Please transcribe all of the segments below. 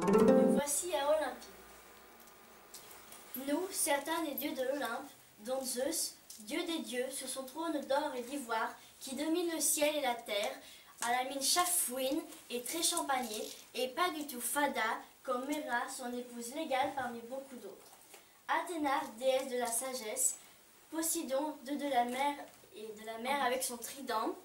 Nous voici à Olympie. Nous, certains des dieux de l'Olympe, dont Zeus, dieu des dieux, sur son trône d'or et d'ivoire, qui domine le ciel et la terre, à la mine chafouine et très champagnée, et pas du tout fada, comme Héra, son épouse légale parmi beaucoup d'autres. Athéna, déesse de la sagesse, Poséidon, dieu de la mer et de la mer avec son trident,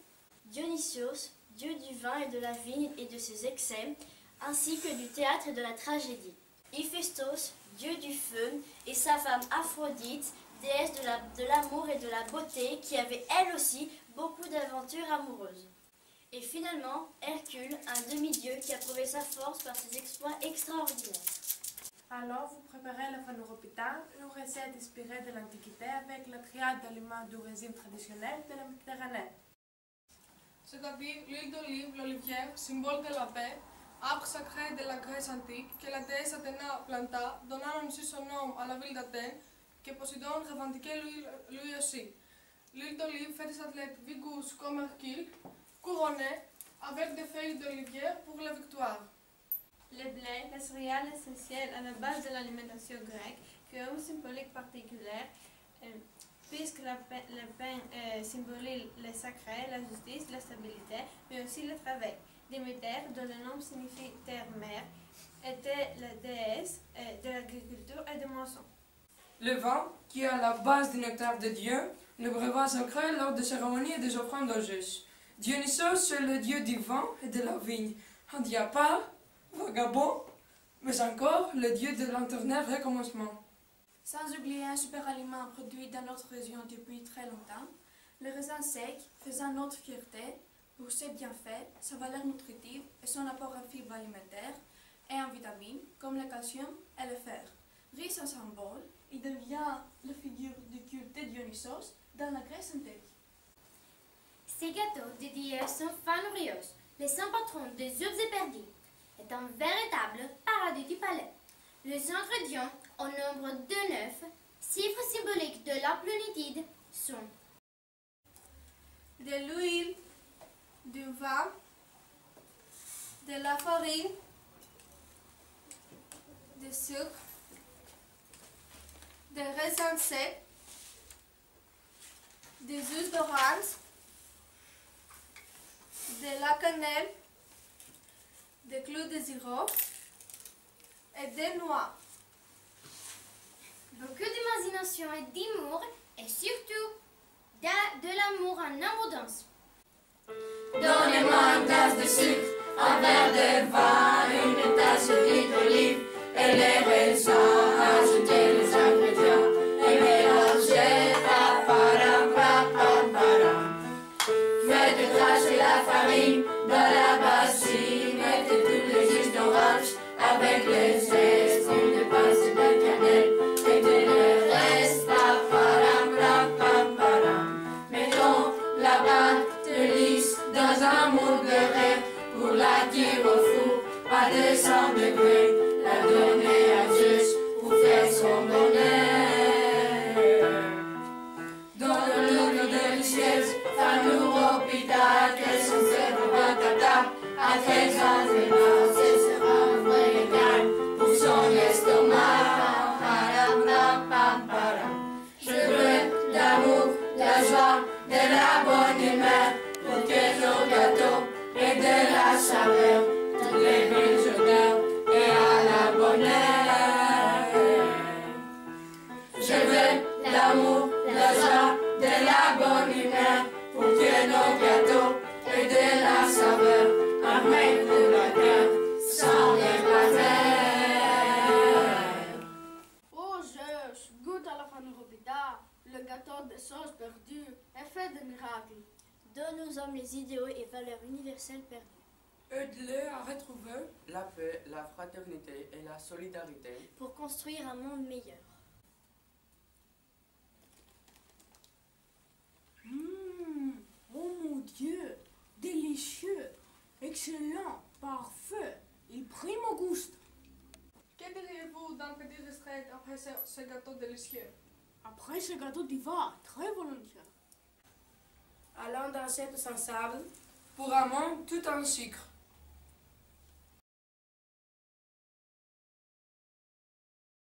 Dionysos, dieu du vin et de la vigne et de ses excès, ainsi que du théâtre et de la tragédie. Héphaïstos, dieu du feu, et sa femme Aphrodite, déesse de l'amour et de la beauté, qui avait elle aussi beaucoup d'aventures amoureuses. Et finalement, Hercule, un demi-dieu qui a prouvé sa force par ses exploits extraordinaires. Alors, vous préparez le phaneropita, une recette inspirée de l'Antiquité avec la triade d'aliments du régime traditionnel de la Méditerranée. C'est tapis l'huile d'olive, l'olivière, symbole de la paix, arbre sacré de la Grèce antique que la déesse Athéna planta, donnant ainsi son nom à la ville d'Athènes, que Poséidon revendiquait lui aussi. L'huile d'olive fait des athlètes vigoureux comme Hercule, couronnés avec des feuilles d'olivier pour la victoire. Le blé, la céréale essentielle à la base de l'alimentation grecque, qui a une symbolique particulière, puisque le pain symbolise le sacré, la justice, la stabilité, mais aussi le travail. Déméter, dont le nom signifie terre-mère, était la déesse de l'agriculture et des moissons. Le vin, qui est à la base du nectar de Dieu, le breuvage sacré lors des cérémonies et des offrandes aux Zeus. Dionysos, c'est le dieu du vin et de la vigne, un dieu à part, vagabond, mais encore le dieu de l'éternel recommencement. Sans oublier un super aliment produit dans notre région depuis très longtemps, le raisin sec faisant notre fierté pour ses bienfaits, sa valeur nutritive et son apport en fibres alimentaires et en vitamines comme le calcium et le fer. Riche en symboles, il devient la figure du culte de Dionysos dans la Grèce antique. Ces gâteaux de dieux sont Phanurios, le saint patron des œufs éperdus, est un véritable paradis du palais. Les ingrédients, au nombre de 9, chiffres symboliques de la plénitude, sont De l'huile, du vin, de la farine, du sucre, des raisins secs, des jus d'orange, de la cannelle, des clous de girofle et des noix. beaucoup d'imagination et d'humour, et surtout de l'amour en abondance. Donnez-moi une tasse de sucre, un verre de vin, une tasse d'huile d'olive et les raisins. Ajoutez les ingrédients et mélangez. Paparam, paparam. Faites cracher la farine dans la bassine. Mettez tous les jus d'orange avec les zestes, une pincée de cannelle et de le reste. Paparam, paparam. Mettons la pâte de lisse dans un moule beurré pour la tirer au four à 200 degrés. La donner à Zeus pour faire son bonheur. Dans le lourd délicieuse, phaneropita, qu'elles sont ces patata, à 13 ans et là, ce sera un vrai régal pour son estomac. Param, pam, param. Je veux l'amour, la joie, de la bonne humeur, pour que nos gâteaux aient de la saveur, toutes les belles odeurs et à la bonne heure. Je veux l'amour, la joie, de la bonne humeur, pour que nos gâteaux aient de la saveur, avec de la cœur, sans les hasards. Oh Zeus, goûte à la phaneropita, le gâteau de sauce perdue est fait de miracles. Donne aux hommes les idéaux et valeurs universelles perdues. Aide-les à retrouver la paix, la fraternité et la solidarité Pour construire un monde meilleur. Oh mon Dieu, délicieux, excellent, parfait, il primo gusto. Que diriez-vous d'un petit extrait après ce gâteau délicieux? Après ce gâteau divin, très volontiers. Allons danser tous ensemble. Pour amont, tout en sucre.